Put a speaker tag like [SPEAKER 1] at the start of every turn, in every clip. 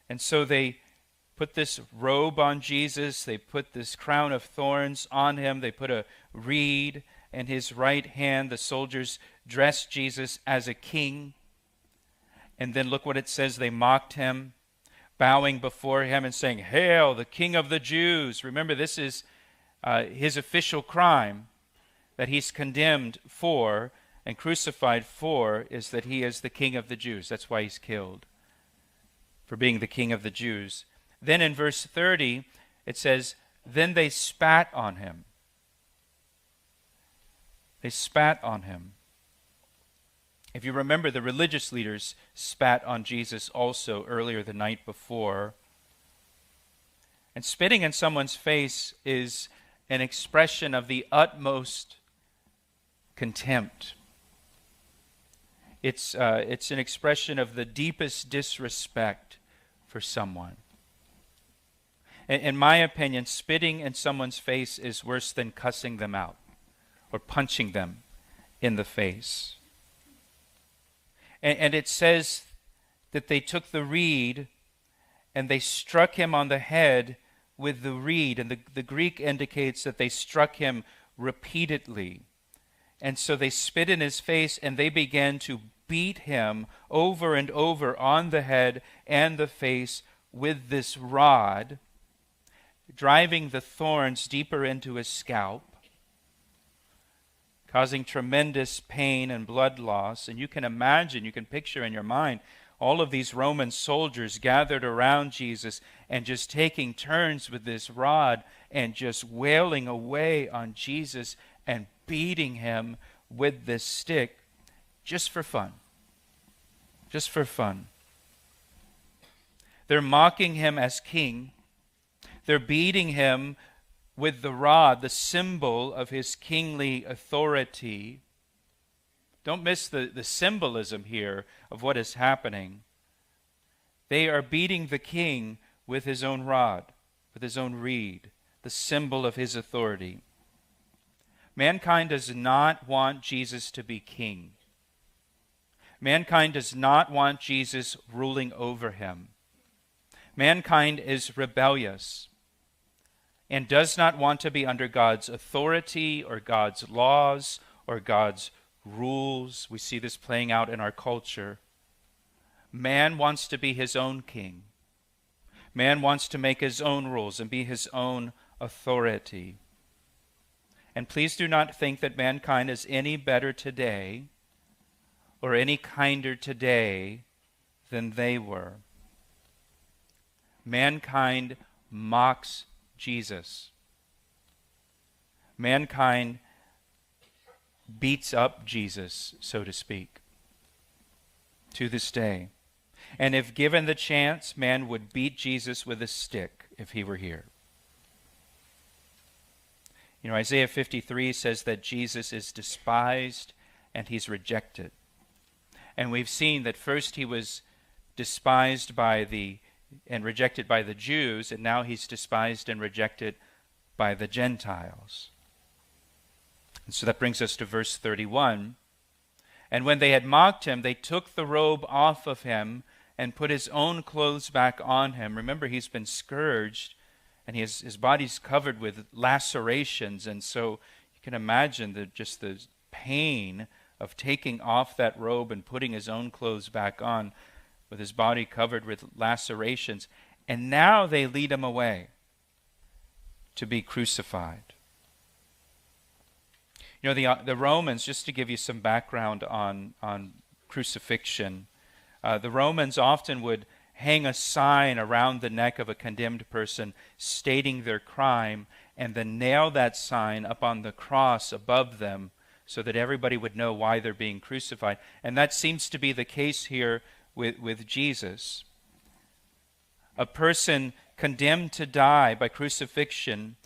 [SPEAKER 1] And so they put this robe on Jesus. They put this crown of thorns on him. They put a reed in his right hand. The soldiers dressed Jesus as a king. And then look what it says. They mocked him, bowing before him and saying, "Hail, the King of the Jews." Remember, this is his official crime that he's condemned for and crucified for, is that he is the King of the Jews. That's why he's killed, for being the King of the Jews. Then in verse 30, it says, then they spat on him. They spat on him. If you remember, the religious leaders spat on Jesus also earlier the night before. And spitting in someone's face is an expression of the utmost contempt. It's an expression of the deepest disrespect for someone. In my opinion, spitting in someone's face is worse than cussing them out or punching them in the face. And it says that they took the reed and they struck him on the head with the reed. And the Greek indicates that they struck him repeatedly. And so they spit in his face and they began to beat him over and over on the head and the face with this rod, driving the thorns deeper into his scalp, causing tremendous pain and blood loss. And you can imagine, you can picture in your mind all of these Roman soldiers gathered around Jesus and just taking turns with this rod and just wailing away on Jesus and beating him with this stick just for fun. Just for fun. They're mocking him as king. They're beating him with the rod, the symbol of his kingly authority. Don't miss the symbolism here of what is happening. They are beating the king with his own rod, with his own reed, the symbol of his authority. Mankind does not want Jesus to be king. Mankind does not want Jesus ruling over him. Mankind is rebellious and does not want to be under God's authority or God's laws or God's rules. We see this playing out in our culture. Man wants to be his own king. Man wants to make his own rules and be his own authority. And please do not think that mankind is any better today or any kinder today than they were. Mankind mocks Jesus. Mankind beats up Jesus, so to speak, to this day. And if given the chance, man would beat Jesus with a stick if he were here. You know, Isaiah 53 says that Jesus is despised and he's rejected. And we've seen that first he was despised and rejected by the Jews, and now he's despised and rejected by the Gentiles. And so that brings us to verse 31. And when they had mocked him, they took the robe off of him and put his own clothes back on him. Remember, he's been scourged, and his body's covered with lacerations. And so you can imagine the pain of taking off that robe and putting his own clothes back on with his body covered with lacerations. And now they lead him away to be crucified. You know, the Romans, just to give you some background on crucifixion, the Romans often would hang a sign around the neck of a condemned person stating their crime, and then nail that sign up on the cross above them so that everybody would know why they're being crucified. And that seems to be the case here with Jesus. A person condemned to die by crucifixion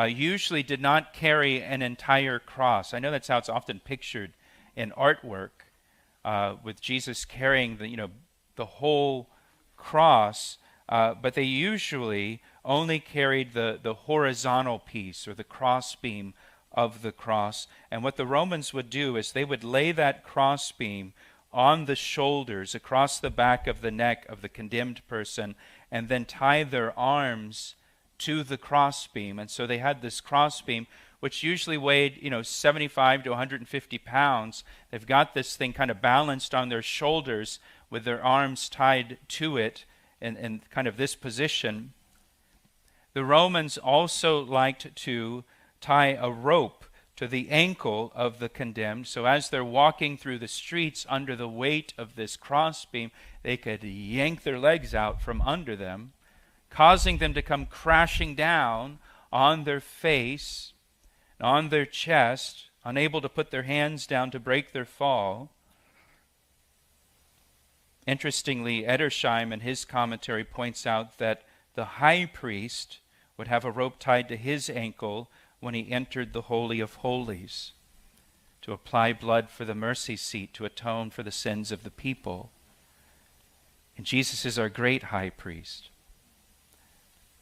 [SPEAKER 1] usually did not carry an entire cross. I know that's how it's often pictured in artwork, with Jesus carrying the whole cross, but they usually only carried the horizontal piece or the crossbeam of the cross. And what the Romans would do is they would lay that crossbeam on the shoulders, across the back of the neck of the condemned person, and then tie their arms to the crossbeam. And so they had this crossbeam, which usually weighed, 75 to 150 pounds. They've got this thing kind of balanced on their shoulders with their arms tied to it in kind of this position. The Romans also liked to tie a rope to the ankle of the condemned, so as they're walking through the streets under the weight of this crossbeam, they could yank their legs out from under them, causing them to come crashing down on their face, on their chest, unable to put their hands down to break their fall. Interestingly, Edersheim in his commentary points out that the high priest would have a rope tied to his ankle when he entered the Holy of Holies to apply blood for the mercy seat to atone for the sins of the people. And Jesus is our great high priest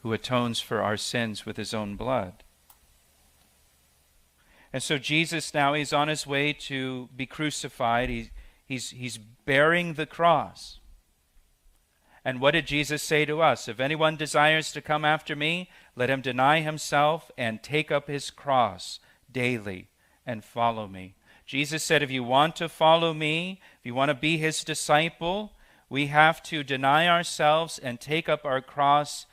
[SPEAKER 1] who atones for our sins with his own blood. And so Jesus now, he's on his way to be crucified. He's bearing the cross. And what did Jesus say to us? If anyone desires to come after me, let him deny himself and take up his cross daily and follow me. Jesus said, if you want to follow me, if you want to be his disciple, we have to deny ourselves and take up our cross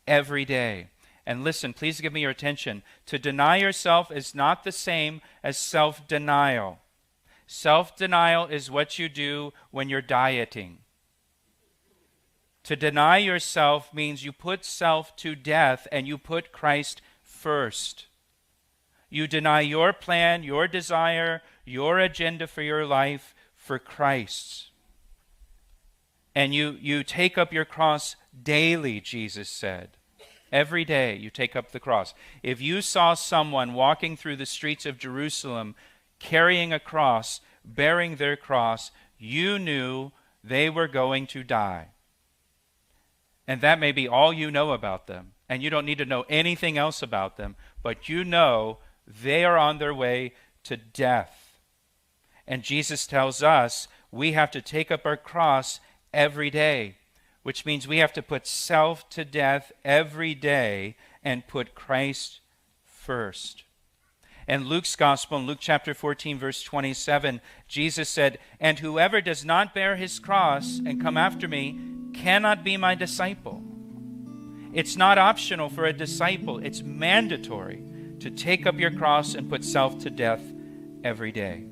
[SPEAKER 1] every day. And listen, please give me your attention. To deny yourself is not the same as self-denial. Self-denial is what you do when you're dieting. To deny yourself means you put self to death and you put Christ first. You deny your plan, your desire, your agenda for your life for Christ's. And you take up your cross daily, Jesus said. Every day you take up the cross. If you saw someone walking through the streets of Jerusalem carrying a cross, bearing their cross, you knew they were going to die. And that may be all you know about them. And you don't need to know anything else about them. But you know they are on their way to death. And Jesus tells us we have to take up our cross every day, which means we have to put self to death every day and put Christ first. In Luke's Gospel, in Luke chapter 14, verse 27, Jesus said, and whoever does not bear his cross and come after me cannot be my disciple. It's not optional for a disciple. It's mandatory to take up your cross and put self to death every day.